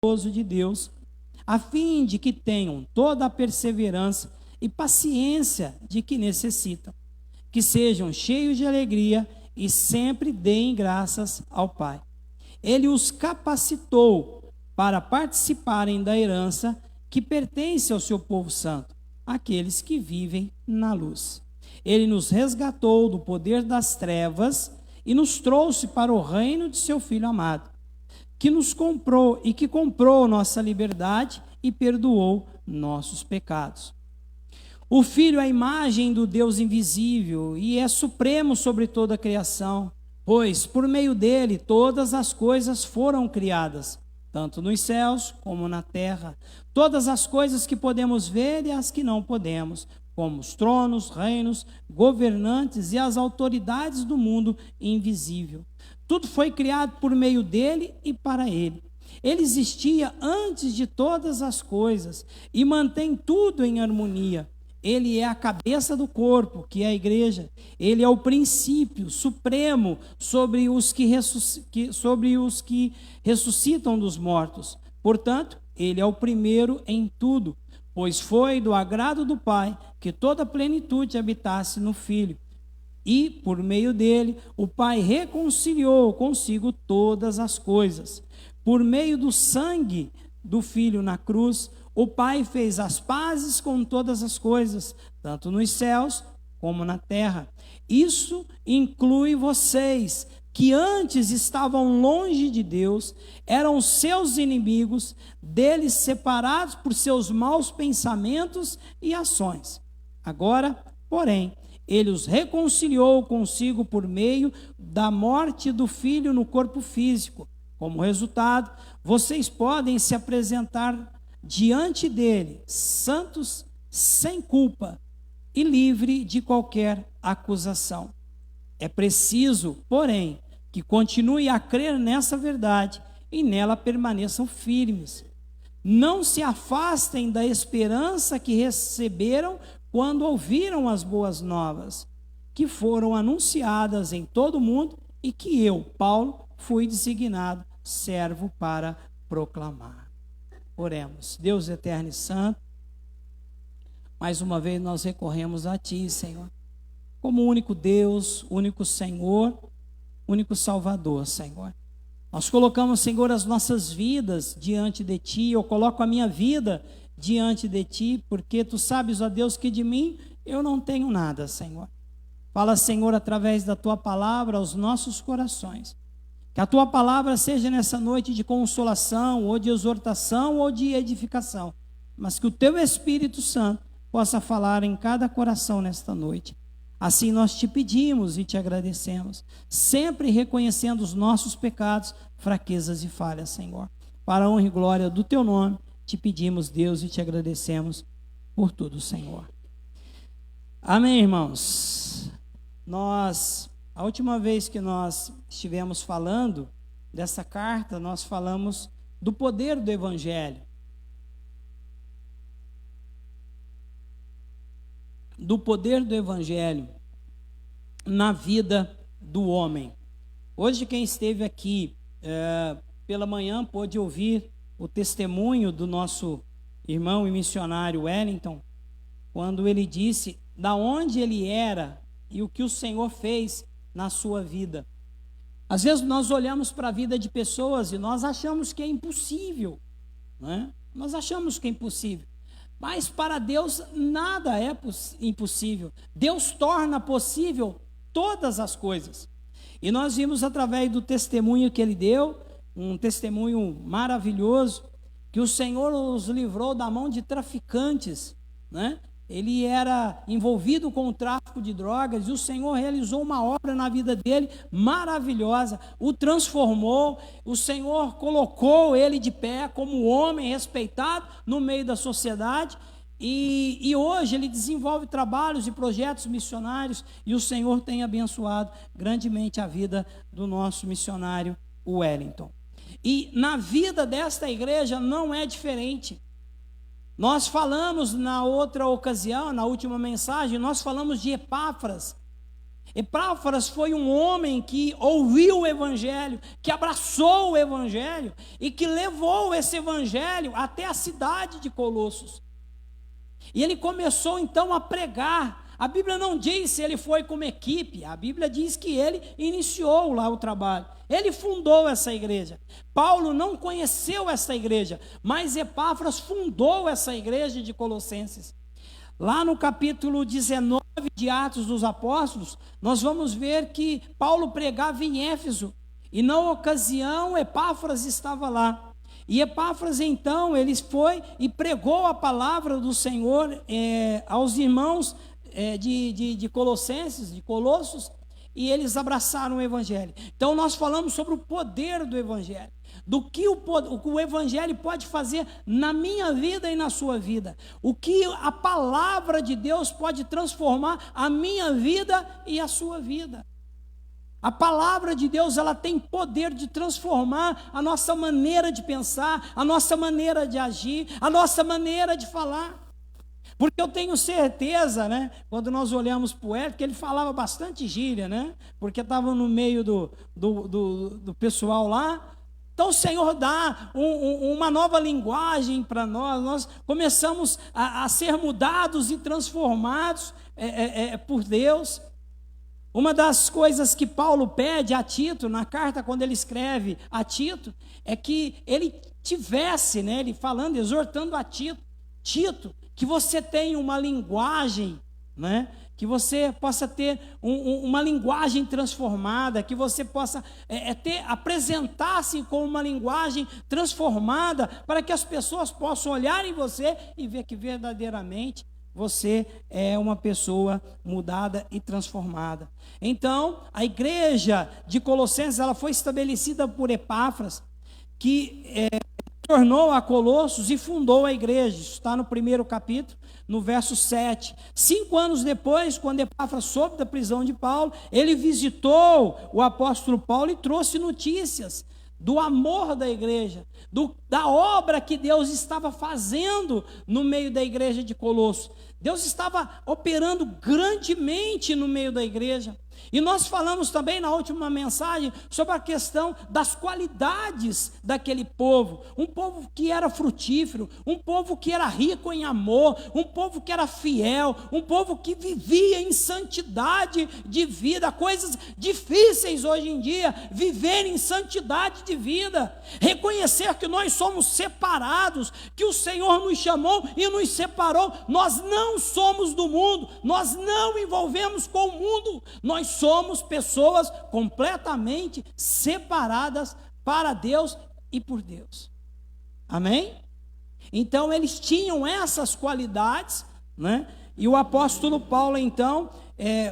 de Deus, a fim de que tenham toda a perseverança e paciência de que necessitam, que sejam cheios de alegria e sempre deem graças ao Pai. Ele os capacitou para participarem da herança que pertence ao seu povo santo, aqueles que vivem na luz. Ele nos resgatou do poder das trevas e nos trouxe para o reino de seu Filho amado, que nos comprou e que comprou nossa liberdade e perdoou nossos pecados. O Filho é a imagem do Deus invisível e é supremo sobre toda a criação, pois por meio dele todas as coisas foram criadas, tanto nos céus como na terra, todas as coisas que podemos ver e as que não podemos, como os tronos, reinos, governantes e as autoridades do mundo invisível. Tudo foi criado por meio dele e para ele. Ele existia antes de todas as coisas e mantém tudo em harmonia. Ele é a cabeça do corpo, que é a igreja. Ele é o princípio supremo sobre os que ressuscitam dos mortos. Portanto, ele é o primeiro em tudo, pois foi do agrado do Pai que toda a plenitude habitasse no Filho. E, por meio dele, o Pai reconciliou consigo todas as coisas. Por meio do sangue do Filho na cruz, o Pai fez as pazes com todas as coisas, tanto nos céus como na terra. Isso inclui vocês, que antes estavam longe de Deus, eram seus inimigos, deles separados por seus maus pensamentos e ações. Agora, porém, ele os reconciliou consigo por meio da morte do Filho no corpo físico. Como resultado, vocês podem se apresentar diante dele, santos, sem culpa e livre de qualquer acusação. É preciso, porém, que continue a crer nessa verdade e nela permaneçam firmes. Não se afastem da esperança que receberam quando ouviram as boas novas, que foram anunciadas em todo o mundo e que eu, Paulo, fui designado servo para proclamar. Oremos. Deus eterno e santo, mais uma vez nós recorremos a Ti, Senhor, como único Deus, único Senhor, único Salvador, Senhor. Nós colocamos, Senhor, as nossas vidas diante de Ti. Eu coloco a minha vida diante de Ti, porque Tu sabes, ó Deus, que de mim eu não tenho nada, Senhor. Fala, Senhor, através da Tua palavra aos nossos corações. Que a Tua palavra seja nessa noite de consolação, ou de exortação, ou de edificação, mas que o Teu Espírito Santo possa falar em cada coração nesta noite. Assim nós Te pedimos e Te agradecemos, sempre reconhecendo os nossos pecados, fraquezas e falhas, Senhor. Para a honra e glória do Teu nome, Te pedimos, Deus, e Te agradecemos por tudo, Senhor. Amém, irmãos. A última vez que nós estivemos falando dessa carta, nós falamos do poder do Evangelho. Do poder do Evangelho na vida do homem. Hoje quem esteve aqui pela manhã pôde ouvir o testemunho do nosso irmão e missionário Wellington, quando ele disse da onde ele era e o que o Senhor fez na sua vida. Às vezes nós olhamos para a vida de pessoas e nós achamos que é impossível, né? Nós achamos que é impossível, mas para Deus nada é impossível. Deus torna possível todas as coisas. E nós vimos através do testemunho que ele deu, um testemunho maravilhoso, que o Senhor os livrou da mão de traficantes, né? Ele era envolvido com o tráfico de drogas e o Senhor realizou uma obra na vida dele maravilhosa, o transformou, o Senhor colocou ele de pé como homem respeitado no meio da sociedade e hoje ele desenvolve trabalhos e projetos missionários e o Senhor tem abençoado grandemente a vida do nosso missionário Wellington. E na vida desta igreja não é diferente. Nós falamos na outra ocasião, na última mensagem, nós falamos de Epáfras. Epáfras foi um homem que ouviu o evangelho, que abraçou o evangelho e que levou esse evangelho até a cidade de Colossos. E ele começou então a pregar. A Bíblia não diz se ele foi como equipe, a Bíblia diz que ele iniciou lá o trabalho. Ele fundou essa igreja. Paulo não conheceu essa igreja, mas Epáfras fundou essa igreja de Colossenses. Lá no capítulo 19 de Atos dos Apóstolos, nós vamos ver que Paulo pregava em Éfeso, e na ocasião Epáfras estava lá. E Epáfras então, ele foi e pregou a palavra do Senhor aos irmãos de Colossenses, de Colossos, e eles abraçaram o evangelho. Então nós falamos sobre o poder do evangelho, do que o evangelho pode fazer na minha vida e na sua vida, o que a palavra de Deus pode transformar a minha vida e a sua vida. A palavra de Deus, ela tem poder de transformar a nossa maneira de pensar, a nossa maneira de agir, a nossa maneira de falar. Porque eu tenho certeza, né, quando nós olhamos para o Hélio, que ele falava bastante gíria, né, porque estava no meio do pessoal lá. Então o Senhor dá uma nova linguagem para nós, nós começamos a ser mudados e transformados por Deus. Uma das coisas que Paulo pede a Tito, na carta quando ele escreve a Tito, é que ele tivesse, né, ele falando, exortando a Tito, que você tenha uma linguagem, né, que você ter uma linguagem transformada, que você possa apresentar-se com uma linguagem transformada, para que as pessoas possam olhar em você e ver que verdadeiramente você é uma pessoa mudada e transformada. Então, a igreja de Colossenses, ela foi estabelecida por Epáfras, que tornou a Colossos e fundou a igreja. Isso está no primeiro capítulo, no verso 7. 5 anos depois, quando Epáfras soube da prisão de Paulo, ele visitou o apóstolo Paulo e trouxe notícias do amor da igreja, da obra que Deus estava fazendo no meio da igreja de Colossos. Deus estava operando grandemente no meio da igreja. E nós falamos também na última mensagem sobre a questão das qualidades daquele povo. Um povo que era frutífero, um povo que era rico em amor, um povo que era fiel, um povo que vivia em santidade de vida. Coisas difíceis hoje em dia, viver em santidade de vida. Reconhecer que nós somos separados, que o Senhor nos chamou e nos separou. Nós não somos do mundo, nós não envolvemos com o mundo, nós somos pessoas completamente separadas para Deus e por Deus. Amém? Então eles tinham essas qualidades, né? E o apóstolo Paulo então,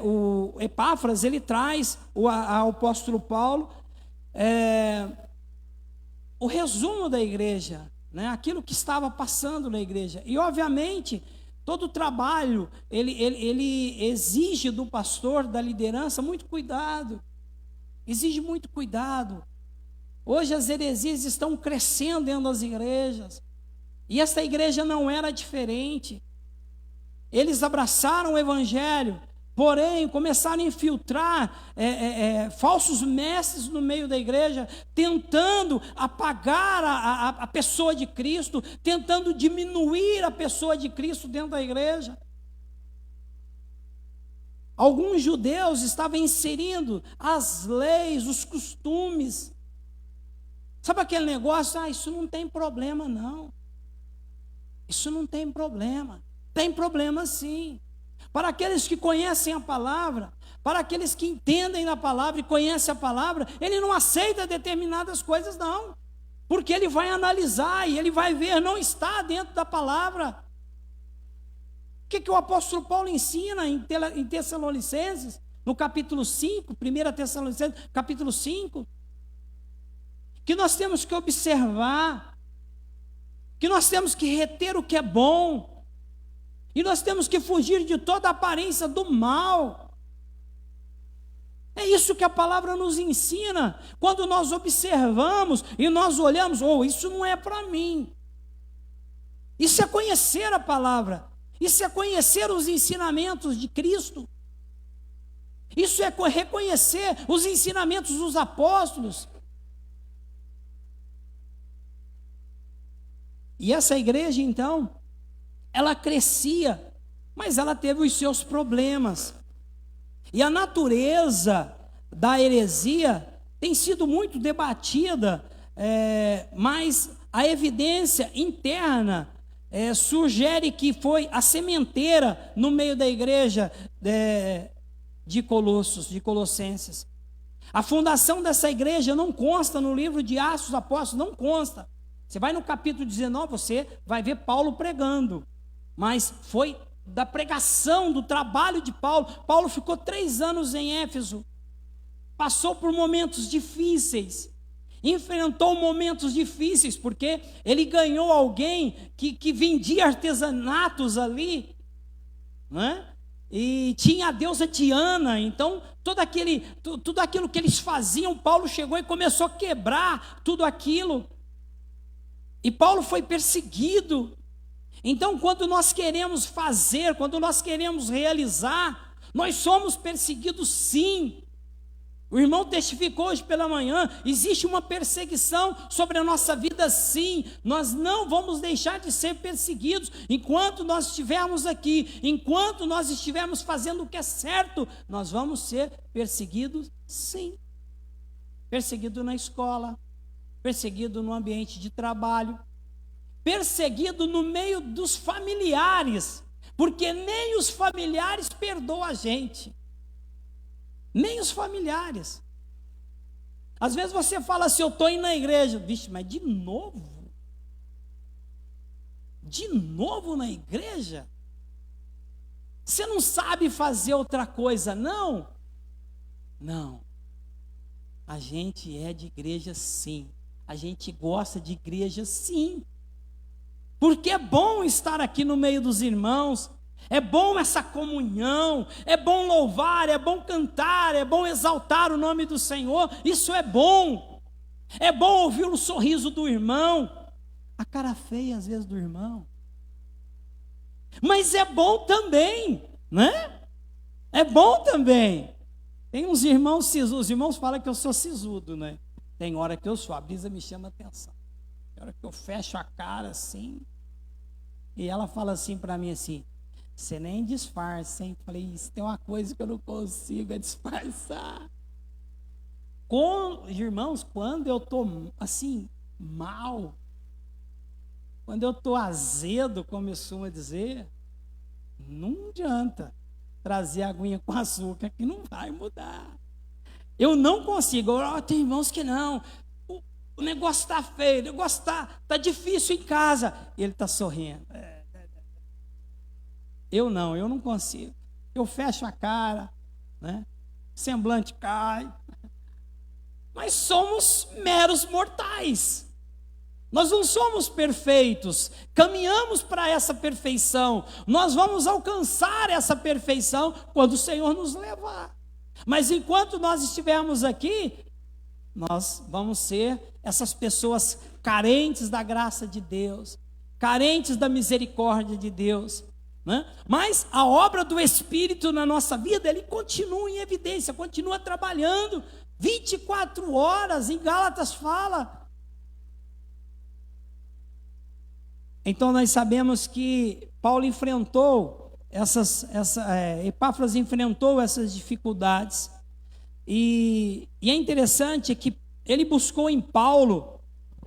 o Epáfras, ele traz ao apóstolo Paulo o resumo da igreja, né? Aquilo que estava passando na igreja. E obviamente todo o trabalho, ele exige do pastor, da liderança, muito cuidado. Exige muito cuidado. Hoje as heresias estão crescendo dentro das igrejas. E essa igreja não era diferente. Eles abraçaram o evangelho, porém começaram a infiltrar falsos mestres no meio da igreja, tentando apagar a pessoa de Cristo, tentando diminuir a pessoa de Cristo dentro da igreja. Alguns judeus estavam inserindo as leis, os costumes. Sabe aquele negócio? Isso não tem problema não. Isso não tem problema. Tem problema sim. Para aqueles que conhecem a palavra, para aqueles que entendem da palavra e conhecem a palavra, ele não aceita determinadas coisas não, porque ele vai analisar e ele vai ver, não está dentro da palavra. O que o apóstolo Paulo ensina em Tessalonicenses, no capítulo 5, 1 Tessalonicenses, capítulo 5, que nós temos que observar, que nós temos que reter o que é bom, e nós temos que fugir de toda aparência do mal. É isso que a palavra nos ensina. Quando nós observamos e nós olhamos, isso não é para mim. Isso é conhecer a palavra. Isso é conhecer os ensinamentos de Cristo. Isso é reconhecer os ensinamentos dos apóstolos. E essa igreja, então, ela crescia, mas ela teve os seus problemas. E a natureza da heresia tem sido muito debatida, mas a evidência interna sugere que foi a sementeira no meio da igreja de Colossenses. A fundação dessa igreja não consta no livro de Atos dos Apóstolos, não consta. Você vai no capítulo 19, você vai ver Paulo pregando, mas foi da pregação, do trabalho de Paulo. Paulo ficou 3 anos em Éfeso, passou por momentos difíceis, enfrentou momentos difíceis, porque ele ganhou alguém que vendia artesanatos ali, né? E tinha a deusa Diana. Então tudo aquilo que eles faziam, Paulo chegou e começou a quebrar tudo aquilo, e Paulo foi perseguido. Então, quando nós queremos fazer, quando nós queremos realizar, nós somos perseguidos, sim. O irmão testificou hoje pela manhã, existe uma perseguição sobre a nossa vida, sim. Nós não vamos deixar de ser perseguidos enquanto nós estivermos aqui, enquanto nós estivermos fazendo o que é certo, nós vamos ser perseguidos, sim. Perseguido na escola, perseguido no ambiente de trabalho, perseguido no meio dos familiares, porque nem os familiares perdoam a gente. Nem os familiares. Às vezes você fala assim, eu estou indo na igreja. Vixe, mas de novo? De novo na igreja? Você não sabe fazer outra coisa, não? Não. A gente é de igreja, sim. A gente gosta de igreja, sim. Porque é bom estar aqui no meio dos irmãos. É bom essa comunhão, é bom louvar, é bom cantar, é bom exaltar o nome do Senhor. Isso é bom ouvir o sorriso do irmão, a cara feia às vezes do irmão, mas é bom também, né? É bom também. Tem uns irmãos sisudos, os irmãos falam que eu sou sisudo, né? Tem hora que eu sou, a Brisa me chama a atenção, tem hora que eu fecho a cara assim, e ela fala assim para mim assim, você nem disfarça, hein? Falei, isso tem uma coisa que eu não consigo, é disfarçar. Irmãos, quando eu estou assim, mal, quando eu estou azedo, como eu costumo dizer, não adianta trazer aguinha com açúcar, que não vai mudar. Eu não consigo. Tem irmãos que não. O negócio está feio, o negócio está difícil em casa. E ele está sorrindo. Eu não consigo. Eu fecho a cara, né? Semblante cai. Mas somos meros mortais. Nós não somos perfeitos. Caminhamos para essa perfeição. Nós vamos alcançar essa perfeição quando o Senhor nos levar. Mas enquanto nós estivermos aqui, nós vamos ser essas pessoas carentes da graça de Deus, carentes da misericórdia de Deus. Mas a obra do Espírito na nossa vida, ele continua em evidência, continua trabalhando 24 horas, em Gálatas fala. Então nós sabemos que Paulo enfrentou Epáfras enfrentou essas dificuldades, e é interessante que ele buscou em Paulo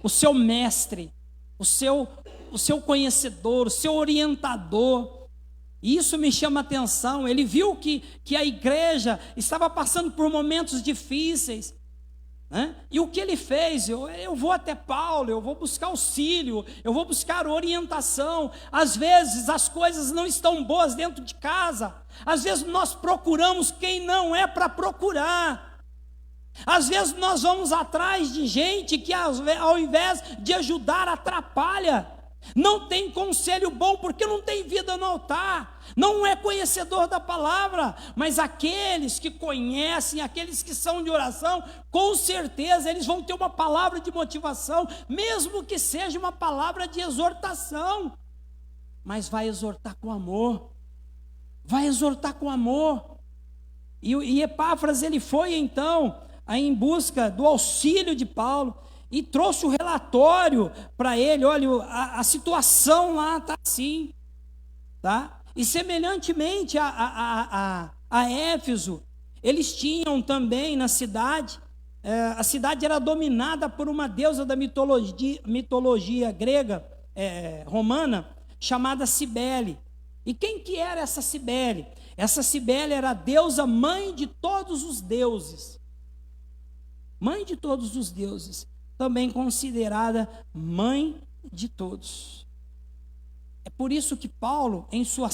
o seu mestre, o seu conhecedor, o seu orientador. E isso me chama a atenção. Ele viu que a igreja estava passando por momentos difíceis, né? E o que ele fez? Eu vou até Paulo, eu vou buscar auxílio, eu vou buscar orientação. Às vezes as coisas não estão boas dentro de casa, às vezes nós procuramos quem não é para procurar. Às vezes nós vamos atrás de gente que ao invés de ajudar, atrapalha. Não tem conselho bom, porque não tem vida no altar, não é conhecedor da palavra. Mas aqueles que conhecem, aqueles que são de oração, com certeza eles vão ter uma palavra de motivação, mesmo que seja uma palavra de exortação, mas vai exortar com amor, vai exortar com amor. E Epáfras, ele foi então em busca do auxílio de Paulo e trouxe o relatório para ele. Olha, a situação lá está assim, tá? E semelhantemente a Éfeso, eles tinham também na cidade, a cidade era dominada por uma deusa da mitologia grega, romana, chamada Cibele. E quem que era essa Cibele? Essa Cibele era a deusa mãe de todos os deuses. Mãe de todos os deuses. Também considerada mãe de todos. É por isso que Paulo, em sua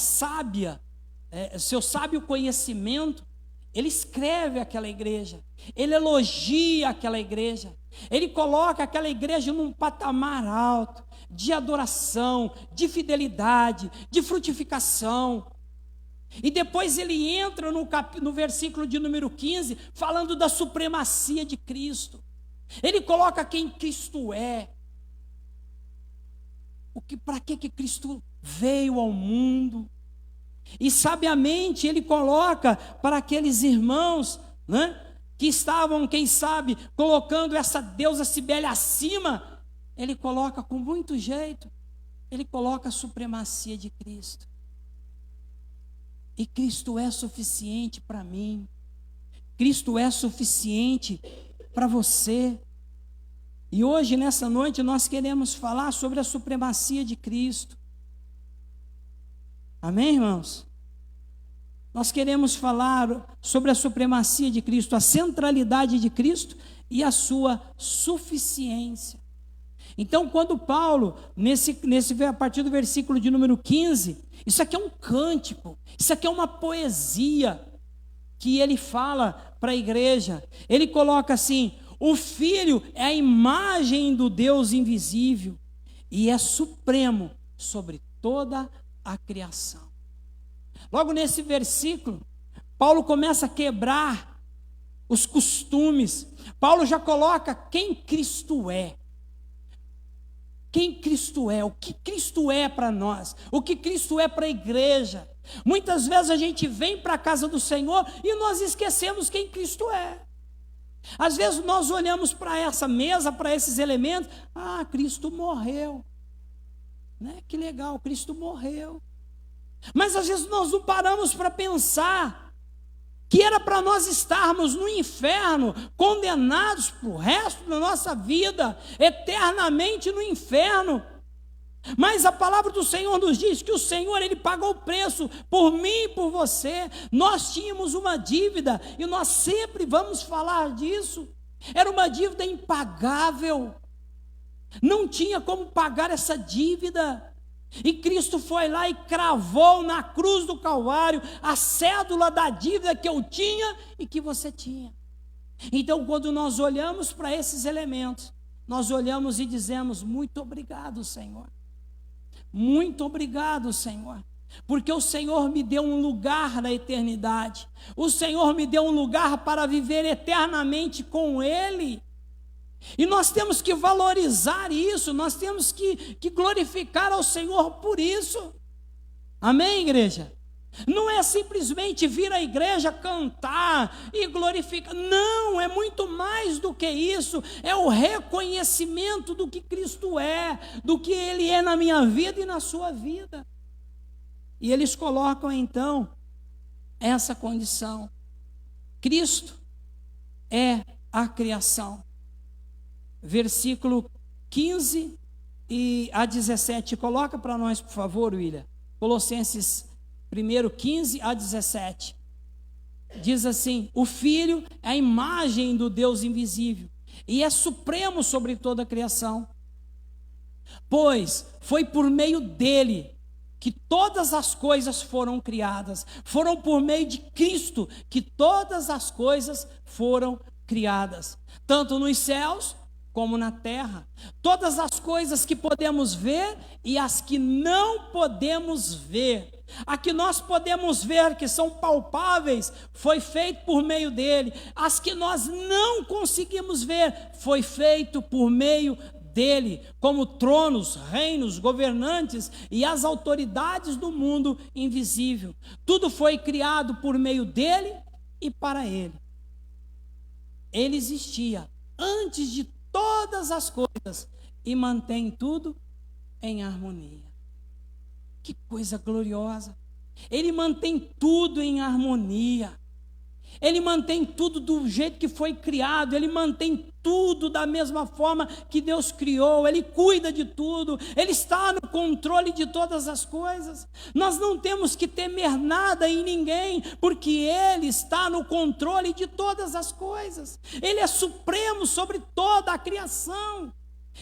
seu sábio conhecimento, ele escreve aquela igreja, ele elogia aquela igreja, ele coloca aquela igreja num patamar alto, de adoração, de fidelidade, de frutificação. E depois ele entra no versículo de número 15, falando da supremacia de Cristo. Ele coloca quem Cristo é. Para que Cristo veio ao mundo. E sabiamente ele coloca para aqueles irmãos, né, que estavam, quem sabe, colocando essa deusa Cibele acima, ele coloca com muito jeito, ele coloca a supremacia de Cristo. E Cristo é suficiente para mim, Cristo é suficiente para você. E hoje, nessa noite, nós queremos falar sobre a supremacia de Cristo. Amém, irmãos? Nós queremos falar sobre a supremacia de Cristo, a centralidade de Cristo e a sua suficiência. Então, quando Paulo, a partir do versículo de número 15, isso aqui é um cântico, isso aqui é uma poesia que ele fala para a igreja. Ele coloca assim: o Filho é a imagem do Deus invisível e é supremo sobre toda a criação. Logo nesse versículo, Paulo começa a quebrar os costumes. Paulo já coloca quem Cristo é. Quem Cristo é, o que Cristo é para nós, o que Cristo é para a igreja. Muitas vezes a gente vem para a casa do Senhor e nós esquecemos quem Cristo é. Às vezes nós olhamos para essa mesa, para esses elementos, Cristo morreu, né? Que legal, Cristo morreu. Mas às vezes nós não paramos para pensar que era para nós estarmos no inferno, condenados para o resto da nossa vida, eternamente no inferno. Mas a palavra do Senhor nos diz que o Senhor, Ele pagou o preço por mim e por você. Nós tínhamos uma dívida, e nós sempre vamos falar disso. Era uma dívida impagável. Não tinha como pagar essa dívida. E Cristo foi lá e cravou na cruz do Calvário a cédula da dívida que eu tinha e que você tinha. Então, quando nós olhamos para esses elementos, nós olhamos e dizemos: muito obrigado, Senhor. Muito obrigado, Senhor, porque o Senhor me deu um lugar na eternidade. O Senhor me deu um lugar para viver eternamente com Ele. E nós temos que valorizar isso, nós temos que glorificar ao Senhor por isso. Amém, igreja? Não é simplesmente vir à igreja cantar e glorificar. Não, é muito mais do que isso. É o reconhecimento do que Cristo é, do que Ele é na minha vida e na sua vida. E eles colocam então essa condição: Cristo é a criação. Versículo 15 a 17, coloca para nós, por favor, William. Colossenses 1, 15 a 17. Diz assim: o Filho é a imagem do Deus invisível e é supremo sobre toda a criação, pois foi por meio dele que todas as coisas foram criadas. Foram por meio de Cristo que todas as coisas foram criadas, tanto nos céus como na terra. Todas as coisas que podemos ver e as que não podemos ver. A que nós podemos ver, que são palpáveis, foi feito por meio dele. As que nós não conseguimos ver, foi feito por meio dele, como tronos, reinos, governantes e as autoridades do mundo invisível. Tudo foi criado por meio dele e para Ele. Ele existia antes de todas as coisas e mantém tudo em harmonia. Que coisa gloriosa! Ele mantém tudo em harmonia. Ele mantém tudo do jeito que foi criado, Ele mantém tudo da mesma forma que Deus criou, Ele cuida de tudo, Ele está no controle de todas as coisas. Nós não temos que temer nada em ninguém, porque Ele está no controle de todas as coisas. Ele é supremo sobre toda a criação,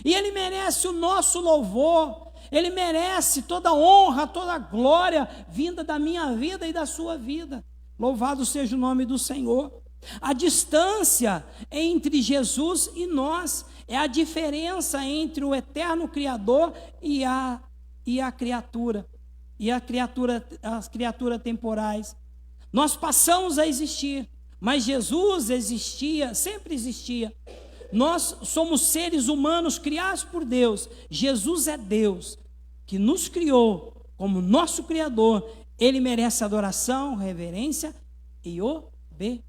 e Ele merece o nosso louvor, Ele merece toda a honra, toda a glória vinda da minha vida e da sua vida. Louvado seja o nome do Senhor. A distância entre Jesus e nós é a diferença entre o eterno Criador e a criatura, as criaturas temporais. Nós passamos a existir, mas Jesus existia, sempre existia. Nós somos seres humanos criados por Deus. Jesus é Deus que nos criou como nosso Criador. Ele merece adoração, reverência e obediência.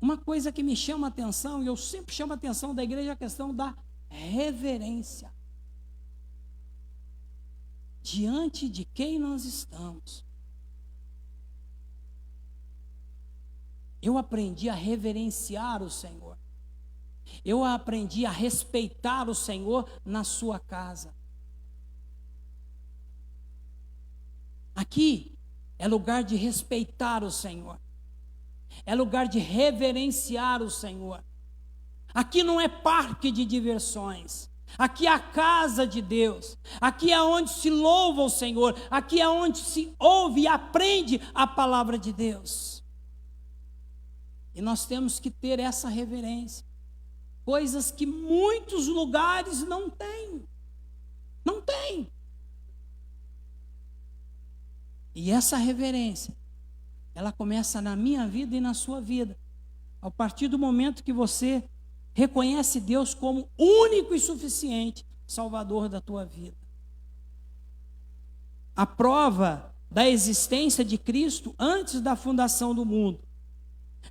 Uma coisa que me chama a atenção, e eu sempre chamo a atenção da igreja, é a questão da reverência. Diante de quem nós estamos. Eu aprendi a reverenciar o Senhor. Eu aprendi a respeitar o Senhor na sua casa. Aqui é lugar de respeitar o Senhor. É lugar de reverenciar o Senhor. Aqui não é parque de diversões. Aqui é a casa de Deus. Aqui é onde se louva o Senhor. Aqui é onde se ouve e aprende a palavra de Deus. E nós temos que ter essa reverência. Coisas que muitos lugares não têm. Não tem. E essa reverência, ela começa na minha vida e na sua vida. A partir do momento que você reconhece Deus como único e suficiente Salvador da tua vida. A prova da existência de Cristo antes da fundação do mundo.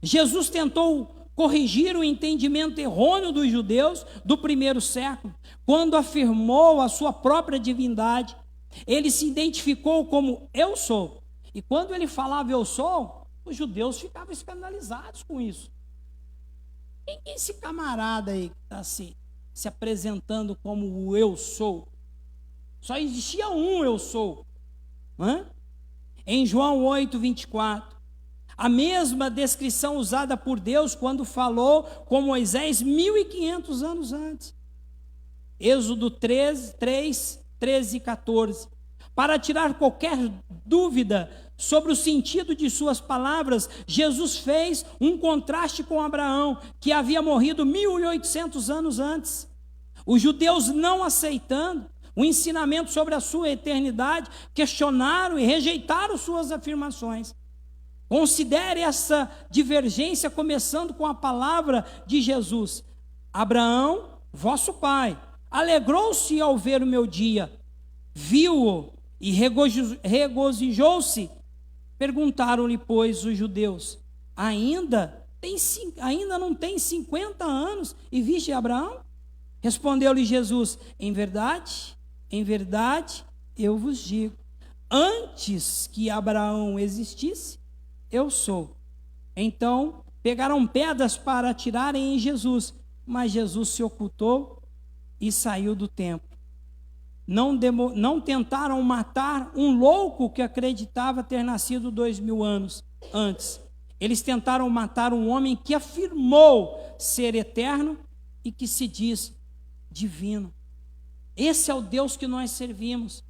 Jesus tentou corrigir o entendimento errôneo dos judeus do primeiro século, quando afirmou a sua própria divindade. Ele se identificou como eu sou. E quando ele falava eu sou, os judeus ficavam escandalizados com isso. Quem é esse camarada aí que está se apresentando como o eu sou? Só existia um eu sou. Em João 8, 24, a mesma descrição usada por Deus quando falou com Moisés 1500 anos antes. Êxodo 3, 13 e 14. Para tirar qualquer dúvida sobre o sentido de suas palavras, Jesus fez um contraste com Abraão, que havia morrido 1800 anos antes. Os judeus, não aceitando o ensinamento sobre a sua eternidade, questionaram e rejeitaram suas afirmações. Considere essa divergência começando com a palavra de Jesus. Abraão, vosso pai, alegrou-se ao ver o meu dia, viu-o e regozijou-se. Perguntaram-lhe, pois, os judeus: ainda não tem 50 anos e viste Abraão? Respondeu-lhe Jesus: em verdade, eu vos digo, antes que Abraão existisse, eu sou. Então pegaram pedras para atirarem em Jesus, mas Jesus se ocultou e saiu do templo. Não tentaram matar um louco que acreditava ter nascido 2000 anos antes. Eles tentaram matar um homem que afirmou ser eterno e que se diz divino. Esse é o Deus que nós servimos.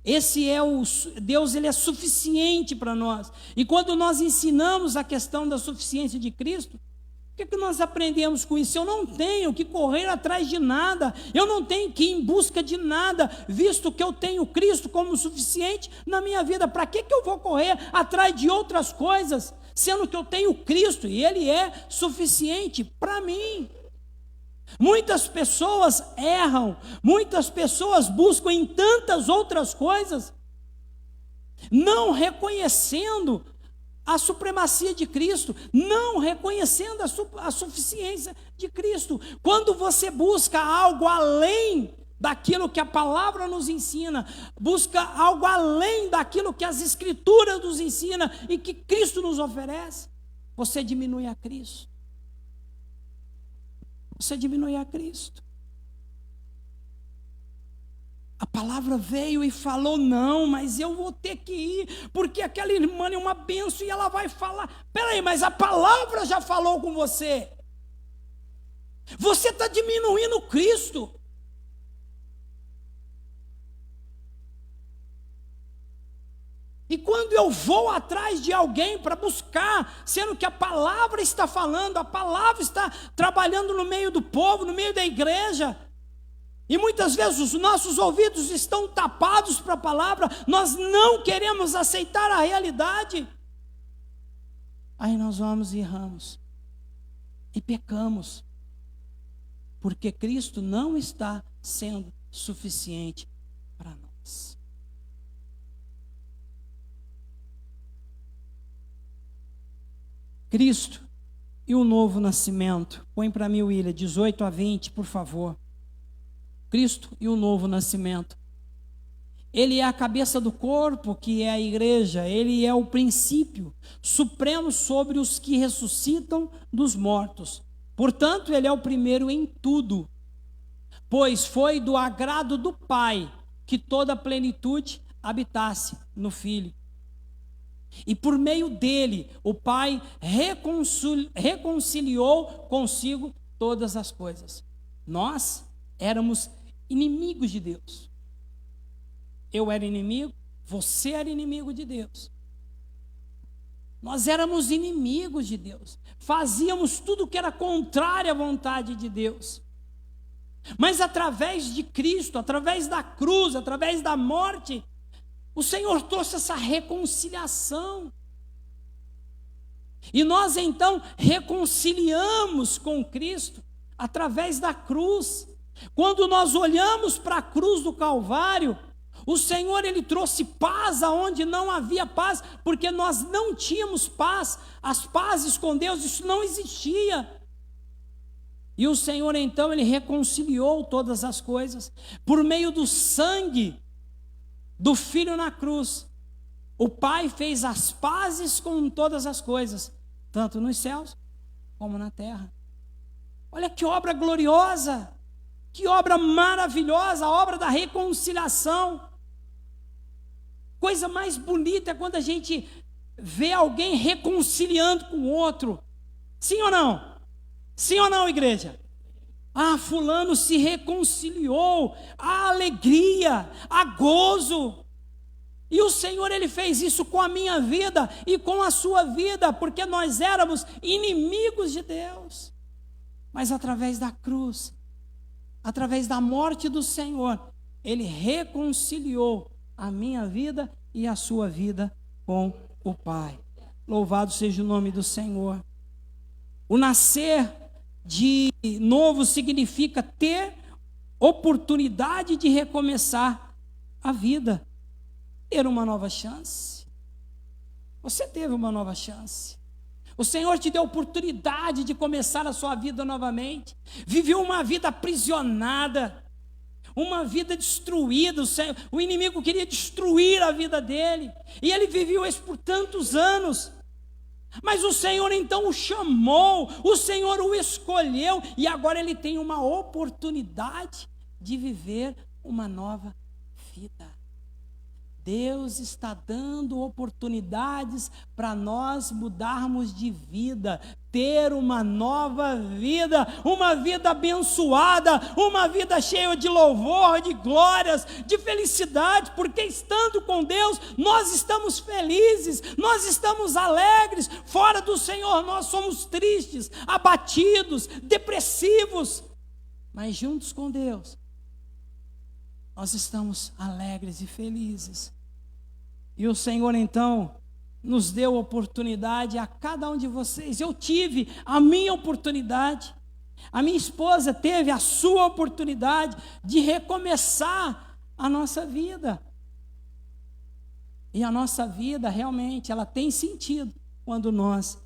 Esse é o Deus, ele é suficiente para nós. E quando nós ensinamos a questão da suficiência de Cristo, o que nós aprendemos com isso? Eu não tenho que correr atrás de nada, eu não tenho que ir em busca de nada, visto que eu tenho Cristo como suficiente na minha vida. Para que eu vou correr atrás de outras coisas, sendo que eu tenho Cristo e Ele é suficiente para mim? Muitas pessoas erram, muitas pessoas buscam em tantas outras coisas não reconhecendo a supremacia de Cristo, não reconhecendo a suficiência de Cristo. Quando você busca algo além daquilo que a palavra nos ensina, busca algo além daquilo que as Escrituras nos ensinam e que Cristo nos oferece, você diminui a Cristo. Você diminui a Cristo. A palavra veio e falou, não, mas eu vou ter que ir, porque aquela irmã é uma bênção e ela vai falar. Peraí, mas a palavra já falou com você. Você está diminuindo Cristo. E quando eu vou atrás de alguém para buscar, sendo que a palavra está falando, a palavra está trabalhando no meio do povo, no meio da igreja, e muitas vezes os nossos ouvidos estão tapados para a palavra, nós não queremos aceitar a realidade, aí nós vamos e erramos, e pecamos, porque Cristo não está sendo suficiente para nós. Cristo e o novo nascimento. Põe para mim, William, 18 a 20, por favor. Cristo e o novo nascimento. Ele é a cabeça do corpo, que é a igreja. Ele é o princípio supremo sobre os que ressuscitam dos mortos. Portanto, ele é o primeiro em tudo, pois foi do agrado do Pai que toda a plenitude habitasse no Filho. E por meio dele, o Pai reconciliou consigo todas as coisas. Nós éramos inimigos de Deus. Eu era inimigo, você era inimigo de Deus. Nós éramos inimigos de Deus. Fazíamos tudo que era contrário à vontade de Deus. Mas através de Cristo, através da cruz, através da morte, o Senhor trouxe essa reconciliação. E nós então reconciliamos com Cristo através da cruz. Quando nós olhamos para a cruz do Calvário, o Senhor, Ele trouxe paz aonde não havia paz, porque nós não tínhamos paz. As pazes com Deus, isso não existia. E o Senhor então, Ele reconciliou todas as coisas por meio do sangue do Filho na cruz. O Pai fez as pazes com todas as coisas, tanto nos céus como na terra. Olha que obra gloriosa, que obra maravilhosa, a obra da reconciliação. Coisa mais bonita é quando a gente vê alguém reconciliando com o outro. Sim ou não? Sim ou não, igreja? Ah, fulano se reconciliou, há alegria, há gozo. E o Senhor, Ele fez isso com a minha vida e com a sua vida, porque nós éramos inimigos de Deus. Mas através da cruz, através da morte do Senhor, Ele reconciliou a minha vida e a sua vida com o Pai. Louvado seja o nome do Senhor. O nascer de novo significa ter oportunidade de recomeçar a vida, ter uma nova chance. Você teve uma nova chance. O Senhor te deu a oportunidade de começar a sua vida novamente. Viveu uma vida aprisionada, uma vida destruída. O inimigo queria destruir a vida dele, e ele viveu isso por tantos anos. Mas o Senhor então o chamou, o Senhor o escolheu, e agora ele tem uma oportunidade de viver uma nova vida. Deus está dando oportunidades para nós mudarmos de vida, ter uma nova vida, uma vida abençoada, uma vida cheia de louvor, de glórias, de felicidade, porque estando com Deus, nós estamos felizes, nós estamos alegres. Fora do Senhor nós somos tristes, abatidos, depressivos, mas juntos com Deus, nós estamos alegres e felizes. E o Senhor então nos deu oportunidade a cada um de vocês. Eu tive a minha oportunidade, a minha esposa teve a sua oportunidade de recomeçar a nossa vida. E a nossa vida realmente, ela tem sentido quando nós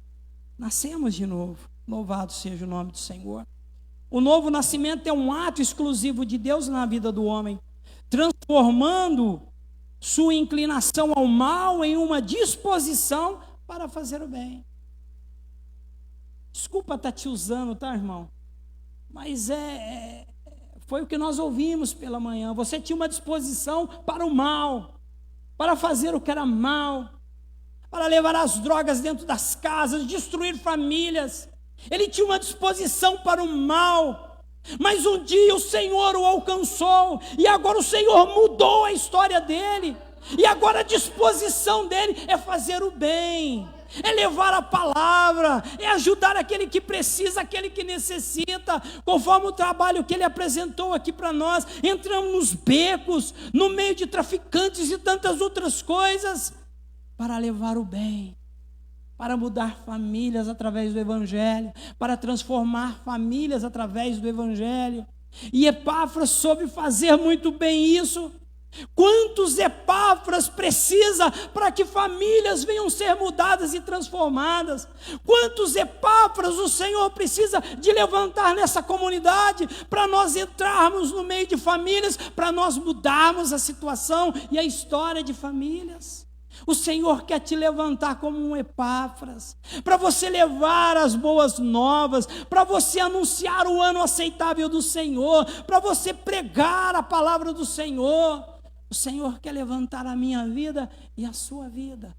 nascemos de novo. Louvado seja o nome do Senhor. O novo nascimento é um ato exclusivo de Deus na vida do homem, transformando sua inclinação ao mal em uma disposição para fazer o bem. Desculpa estar te usando, tá, irmão? Mas foi o que nós ouvimos pela manhã. Você tinha uma disposição para o mal, para fazer o que era mal, para levar as drogas dentro das casas, destruir famílias. Ele tinha uma disposição para o mal, mas um dia o Senhor o alcançou, e agora o Senhor mudou a história dele, e agora a disposição dele é fazer o bem, é levar a palavra, é ajudar aquele que precisa, aquele que necessita, conforme o trabalho que ele apresentou aqui para nós. Entramos nos becos, no meio de traficantes e tantas outras coisas, para levar o bem, para mudar famílias através do Evangelho, para transformar famílias através do Evangelho. E Epáfras soube fazer muito bem isso. Quantos Epáfras precisa para que famílias venham ser mudadas e transformadas? Quantos Epáfras o Senhor precisa de levantar nessa comunidade para nós entrarmos no meio de famílias, para nós mudarmos a situação e a história de famílias? O Senhor quer te levantar como um Epáfras, para você levar as boas novas, para você anunciar o ano aceitável do Senhor, para você pregar a palavra do Senhor. O Senhor quer levantar a minha vida e a sua vida.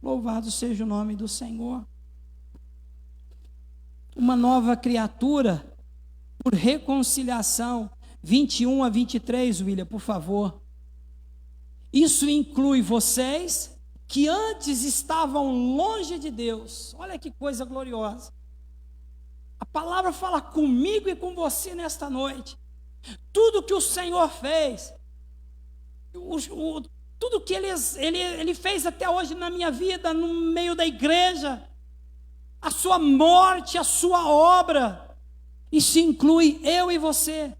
Louvado seja o nome do Senhor. Uma nova criatura por reconciliação. 21 a 23, William, por favor. Isso inclui vocês que antes estavam longe de Deus. Olha que coisa gloriosa. A palavra fala comigo e com você nesta noite. Tudo que o Senhor fez, tudo que ele fez até hoje na minha vida, no meio da igreja, a sua morte, a sua obra, isso inclui eu e você,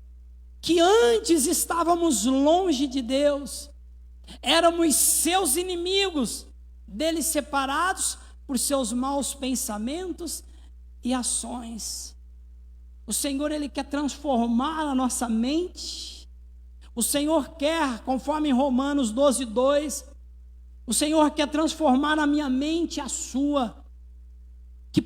que antes estávamos longe de Deus, éramos seus inimigos, dele separados por seus maus pensamentos e ações. O Senhor, Ele quer transformar a nossa mente. O Senhor quer, conforme em Romanos 12:2, o Senhor quer transformar a minha mente e a sua, que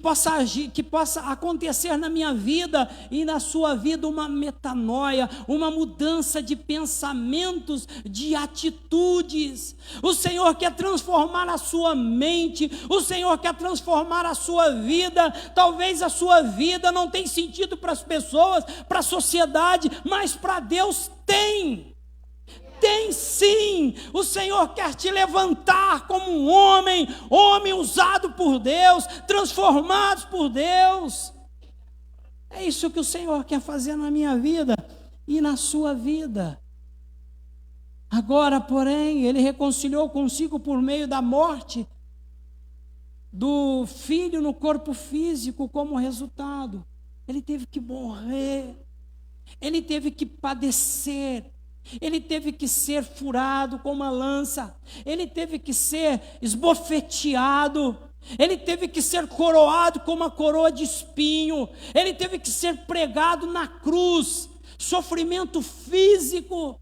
possa acontecer na minha vida e na sua vida uma metanoia, uma mudança de pensamentos, de atitudes. O Senhor quer transformar a sua mente, o Senhor quer transformar a sua vida. Talvez a sua vida não tenha sentido para as pessoas, para a sociedade, mas para Deus tem. Tem sim. O Senhor quer te levantar como um homem usado por Deus, transformado por Deus. É isso que o Senhor quer fazer na minha vida e na sua vida. Agora, porém, Ele reconciliou consigo por meio da morte do Filho no corpo físico como resultado. Ele teve que morrer, Ele teve que padecer, Ele teve que ser furado com uma lança, Ele teve que ser esbofeteado, Ele teve que ser coroado com uma coroa de espinho, Ele teve que ser pregado na cruz, sofrimento físico,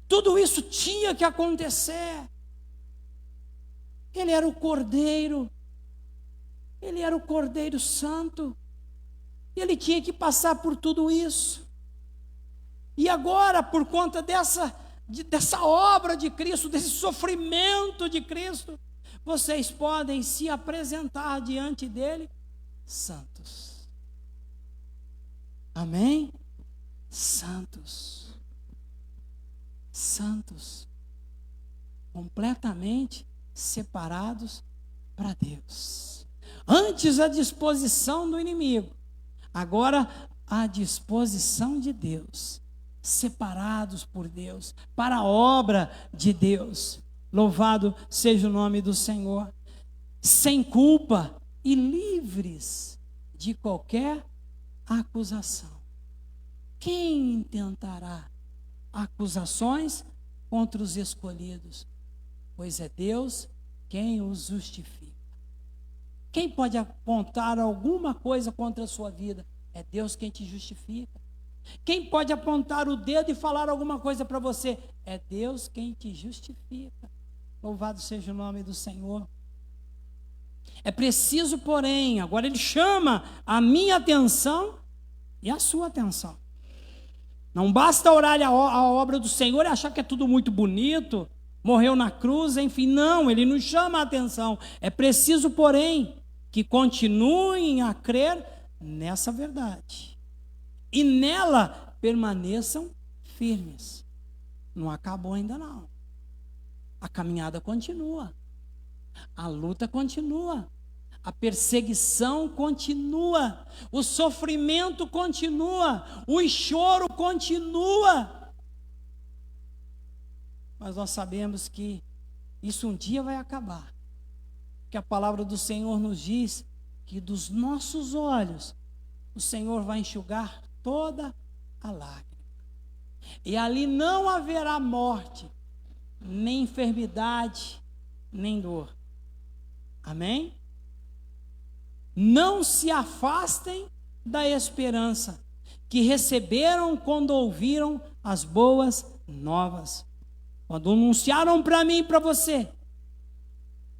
tudo isso tinha que acontecer. Ele era o Cordeiro, Ele era o Cordeiro Santo, Ele tinha que passar por tudo isso. E agora, por conta dessa obra de Cristo, desse sofrimento de Cristo, vocês podem se apresentar diante dele santos. Amém? Santos. Santos. Completamente separados para Deus. Antes a disposição do inimigo, agora a disposição de Deus. Separados por Deus, para a obra de Deus. Louvado seja o nome do Senhor. Sem culpa e livres de qualquer acusação. Quem intentará acusações contra os escolhidos? pois é Deus quem os justifica. Quem pode apontar alguma coisa contra a sua vida? É Deus quem te justifica. Quem pode apontar o dedo e falar alguma coisa para você? É Deus quem te justifica. Louvado seja o nome do Senhor. É preciso, porém, agora ele chama a minha atenção e a sua atenção. Não basta orar a obra do Senhor e achar que é tudo muito bonito, morreu na cruz, enfim, não, ele nos chama a atenção. É preciso, porém, que continuem a crer nessa verdade e nela permaneçam firmes. Não acabou ainda não. A caminhada continua, a luta continua, a perseguição continua, o sofrimento continua, o choro continua. Mas nós sabemos que isso um dia vai acabar, que a palavra do Senhor nos diz que dos nossos olhos o Senhor vai enxugar toda a lágrima, e ali não haverá morte, nem enfermidade, nem dor. Amém? Não se afastem da esperança que receberam quando ouviram as boas novas. Quando anunciaram para mim e para você,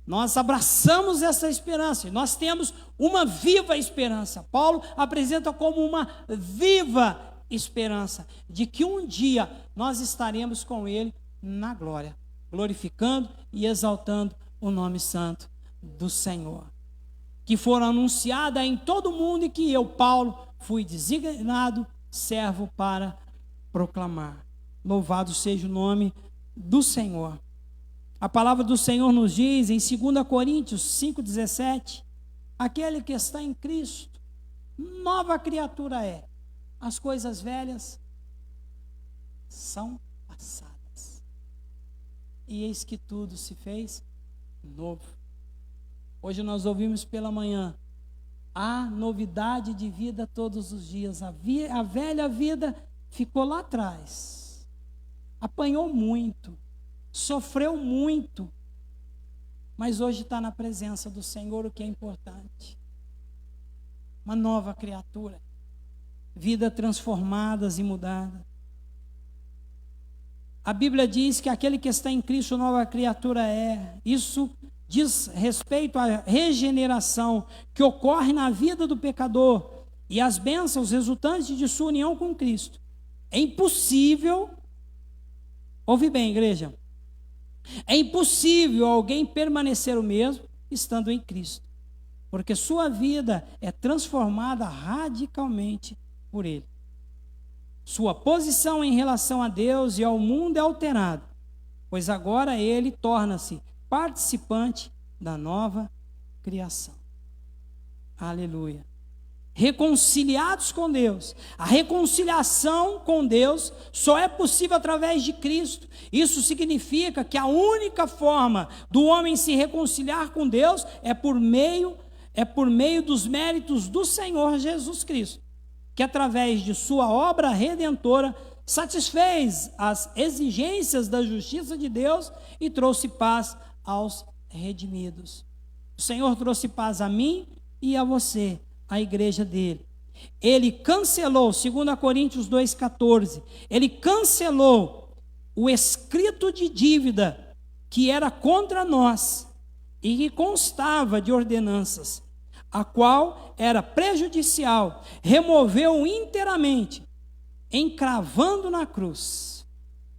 nós abraçamos essa esperança, nós temos uma viva esperança. Paulo apresenta como uma viva esperança de que um dia nós estaremos com ele na glória, glorificando e exaltando o nome santo do Senhor, que foram anunciadas em todo o mundo e que eu, Paulo, fui designado servo para proclamar. Louvado seja o nome do Senhor. A palavra do Senhor nos diz em 2 Coríntios 5,17, aquele que está em Cristo, nova criatura é. As coisas velhas são passadas, e eis que tudo se fez novo. Hoje nós ouvimos pela manhã, há novidade de vida todos os dias. A velha vida ficou lá atrás, apanhou muito, sofreu muito, mas hoje está na presença do Senhor, o que é importante. Uma nova criatura, vida transformadas e mudadas. A Bíblia diz que aquele que está em Cristo, nova criatura é. Isso diz respeito à regeneração que ocorre na vida do pecador e as bênçãos resultantes de sua união com Cristo. É impossível, ouve bem, igreja, é impossível alguém permanecer o mesmo estando em Cristo, porque sua vida é transformada radicalmente por Ele. Sua posição em relação a Deus e ao mundo é alterada, pois agora Ele torna-se participante da nova criação. Aleluia. Reconciliados com Deus. A reconciliação com Deus só é possível através de Cristo. Isso significa que a única forma do homem se reconciliar com Deus é por meio dos méritos do Senhor Jesus Cristo, que através de sua obra redentora satisfez as exigências da justiça de Deus e trouxe paz aos redimidos. O Senhor trouxe paz a mim e a você, a igreja dele. Ele cancelou, 2 Coríntios 2,14, ele cancelou o escrito de dívida que era contra nós e que constava de ordenanças, a qual era prejudicial, removeu inteiramente, encravando na cruz.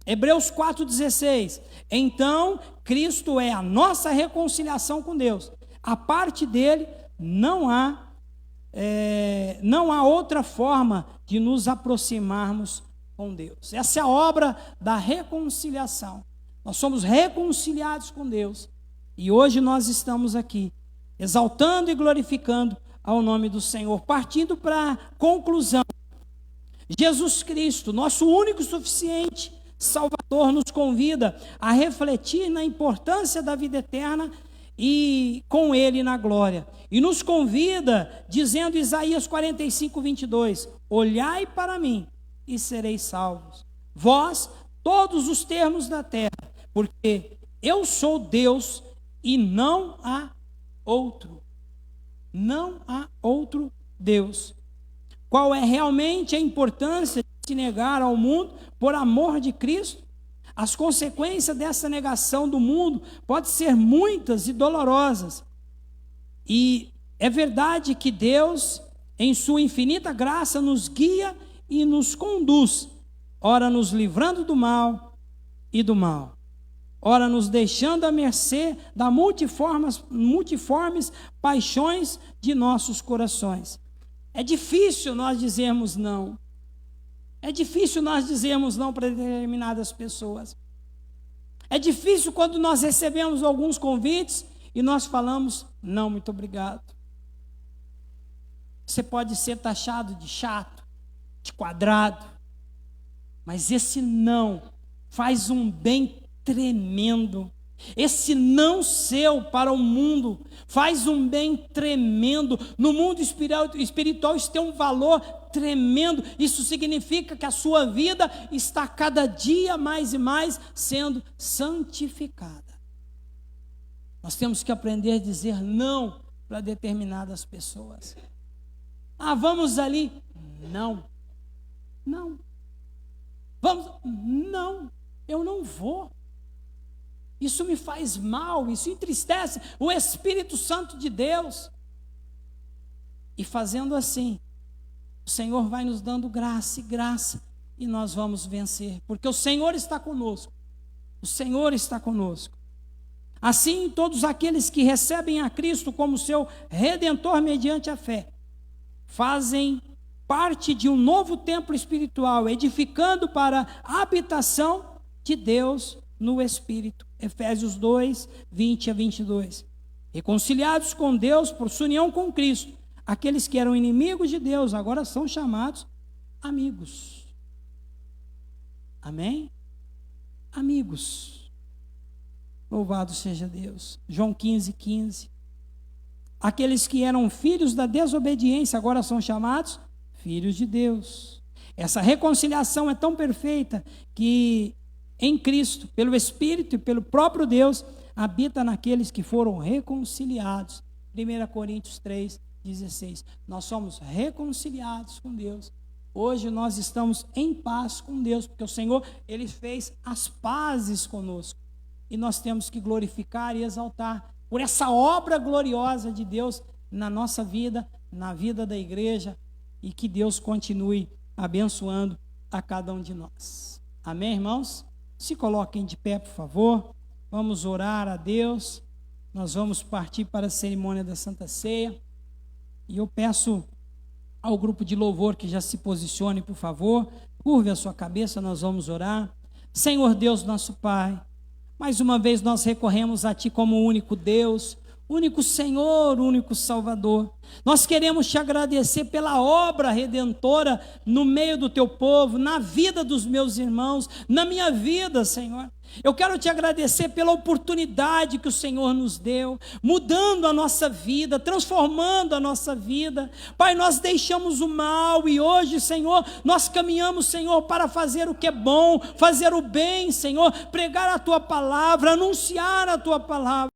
Hebreus 4,16, então Cristo é a nossa reconciliação com Deus. A parte dele não há outra forma de nos aproximarmos com Deus. Essa é a obra da reconciliação. Nós somos reconciliados com Deus e hoje nós estamos aqui exaltando e glorificando ao nome do Senhor. Partindo para a conclusão, Jesus Cristo, nosso único e suficiente Salvador, nos convida a refletir na importância da vida eterna e com Ele na glória. E nos convida, dizendo Isaías 45:22, olhai para mim e sereis salvos, vós, todos os termos da terra, porque Eu sou Deus e não há outro. Não há outro Deus. Qual é realmente a importância de se negar ao mundo por amor de Cristo? As consequências dessa negação do mundo podem ser muitas e dolorosas. E é verdade que Deus, em sua infinita graça, nos guia e nos conduz, ora nos livrando do mal e do mal, ora nos deixando à mercê das multiformes paixões de nossos corações. É difícil nós dizermos não. É difícil nós dizermos não para determinadas pessoas. É difícil quando nós recebemos alguns convites e nós falamos, não, muito obrigado. Você pode ser taxado de chato, de quadrado, mas esse não faz um bem tremendo. Esse não seu para o mundo faz um bem tremendo. No mundo espiritual isso tem um valor tremendo. Isso significa que a sua vida está cada dia mais e mais sendo santificada. Nós temos que aprender a dizer não para determinadas pessoas. Ah, vamos ali. Não. Não. Vamos. Não, eu não vou. Isso me faz mal, isso entristece o Espírito Santo de Deus. E fazendo assim, o Senhor vai nos dando graça e graça, e nós vamos vencer, porque o Senhor está conosco. O Senhor está conosco. Assim, todos aqueles que recebem a Cristo como seu Redentor mediante a fé, fazem parte de um novo templo espiritual, edificando para a habitação de Deus no Espírito. Efésios 2, 20 a 22. Reconciliados com Deus por sua união com Cristo, aqueles que eram inimigos de Deus agora são chamados amigos. Amém? Amigos. Louvado seja Deus. João 15, 15. Aqueles que eram filhos da desobediência agora são chamados filhos de Deus. Essa reconciliação é tão perfeita que em Cristo, pelo Espírito e pelo próprio Deus, habita naqueles que foram reconciliados. 1 Coríntios 3, 16. Nós somos reconciliados com Deus. Hoje nós estamos em paz com Deus, porque o Senhor, Ele fez as pazes conosco. E nós temos que glorificar e exaltar por essa obra gloriosa de Deus na nossa vida, na vida da igreja, e que Deus continue abençoando a cada um de nós. Amém, irmãos? Se coloquem de pé, por favor. Vamos orar a Deus. Nós vamos partir para a cerimônia da Santa Ceia. E eu peço ao grupo de louvor que já se posicione, por favor. Curve a sua cabeça, nós vamos orar. Senhor Deus, nosso Pai, mais uma vez nós recorremos a Ti como o único Deus, único Senhor, único Salvador. Nós queremos Te agradecer pela obra redentora no meio do Teu povo, na vida dos meus irmãos, na minha vida, Senhor. Eu quero Te agradecer pela oportunidade que o Senhor nos deu, mudando a nossa vida, transformando a nossa vida. Pai, nós deixamos o mal e hoje, Senhor, nós caminhamos, Senhor, para fazer o que é bom, fazer o bem, Senhor, pregar a Tua palavra, anunciar a Tua palavra.